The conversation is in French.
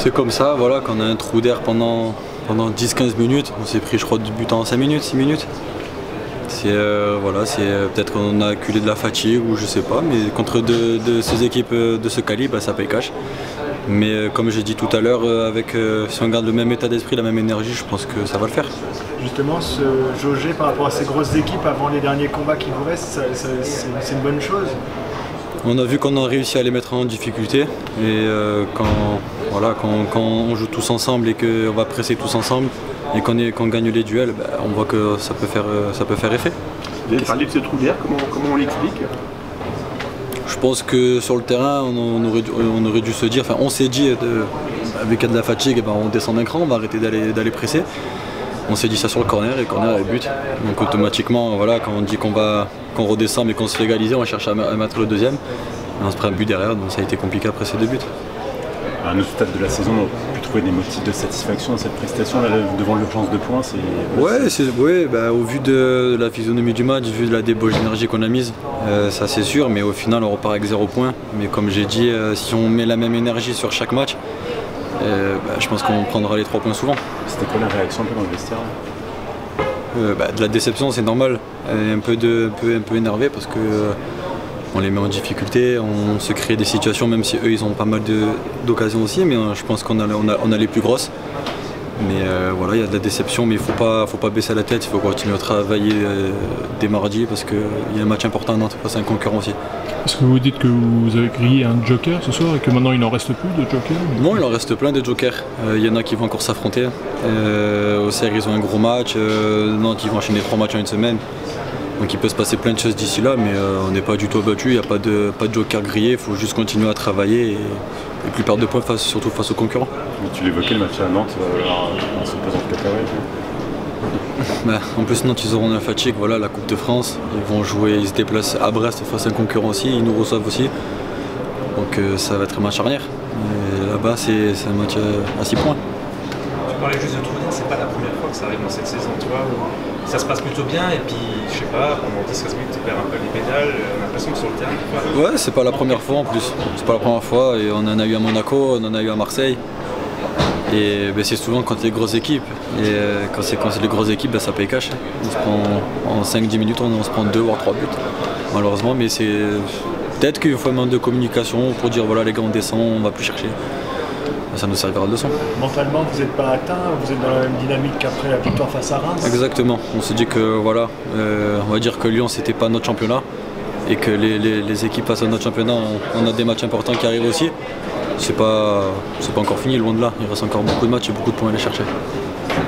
C'est comme ça, voilà, quand on a un trou d'air pendant 10-15 minutes, on s'est pris je crois 2 buts en 5 minutes, 6 minutes. Voilà, peut-être qu'on a acculé de la fatigue ou je sais pas, mais contre de ces équipes de ce calibre, ça paye cash. Mais comme j'ai dit tout à l'heure, si on garde le même état d'esprit, la même énergie, je pense que ça va le faire. Justement, se jauger par rapport à ces grosses équipes avant les derniers combats qui vous restent, c'est une bonne chose. On a vu qu'on a réussi à les mettre en difficulté et quand on joue tous ensemble et qu'on va presser tous ensemble et qu'on gagne les duels, on voit que ça peut faire effet. Vous avez parlé de ce trou d'air, comment on l'explique? Je pense que sur le terrain, on aurait dû se dire, enfin on s'est dit, avec de la fatigue, on descend d'un cran, on va arrêter d'aller presser. On s'est dit ça sur le corner et le corner est but. Donc automatiquement, voilà, quand on dit qu'on redescend mais qu'on se fait égaliser, on va chercher à mettre le deuxième. Et on se prend un but derrière, donc ça a été compliqué après ces 2 buts. À un autre stade de la saison, on a pu trouver des motifs de satisfaction dans cette prestation là, devant l'urgence de points. Au vu de la physionomie du match, vu de la débauche d'énergie qu'on a mise, ça c'est sûr, mais au final on repart avec 0 points. Mais comme j'ai dit, si on met la même énergie sur chaque match, je pense qu'on prendra les 3 points souvent. C'était quoi la réaction un peu dans le vestiaire? De la déception, c'est normal, un peu énervé parce que on les met en difficulté, on se crée des situations même si eux ils ont pas mal d'occasions aussi, mais je pense qu'on a les plus grosses. Mais voilà, il y a de la déception, mais il ne faut pas baisser la tête, il faut continuer à travailler dès mardi parce qu'il y a un match important à Nantes face à un concurrent aussi. Est-ce que vous dites que vous avez grillé un joker ce soir et que maintenant il n'en reste plus de jokers? Non, il en reste plein de jokers. Il y en a qui vont encore s'affronter. Auxerre, ils ont un gros match. Nantes, ils vont enchaîner 3 matchs en une semaine. Donc il peut se passer plein de choses d'ici là, mais on n'est pas du tout abattu, il n'y a pas de joker grillé, il faut juste continuer à travailler et plus perdre de points surtout face aux concurrents. Mais tu l'évoquais, le match à Nantes, en se posant de cacahuètes. En plus Nantes ils auront la fatigue, voilà, la Coupe de France, ils se déplacent à Brest face à un concurrent aussi, ils nous reçoivent aussi. Donc ça va être un match charnière. Et là-bas c'est un match à 6 points. Tu parlais juste de trou d'air, c'est pas la première fois que ça arrive dans cette saison, tu vois, où ça se passe plutôt bien et puis je sais pas, pendant 10-15 minutes tu perds un peu les pédales, on a l'impression que sur le terrain des fois. Ouais, c'est pas la première fois en plus, c'est pas la première fois et on en a eu à Monaco, on en a eu à Marseille. Et c'est souvent quand c'est les grosses équipes, et quand c'est les grosses équipes, ça paye cash. On se prend en 5-10 minutes, on se prend 2 voire 3 buts, malheureusement, mais c'est peut-être qu'il faut un manque de communication pour dire voilà les gars on descend, on va plus chercher. Ça nous servira de leçon. Mentalement, vous n'êtes pas atteint, vous êtes dans la même dynamique qu'après la victoire face à Reims? Exactement, on s'est dit que voilà, on va dire que Lyon c'était pas notre championnat et que les équipes face à notre championnat, on a des matchs importants qui arrivent aussi. C'est pas encore fini, loin de là, il reste encore beaucoup de matchs et beaucoup de points à aller chercher.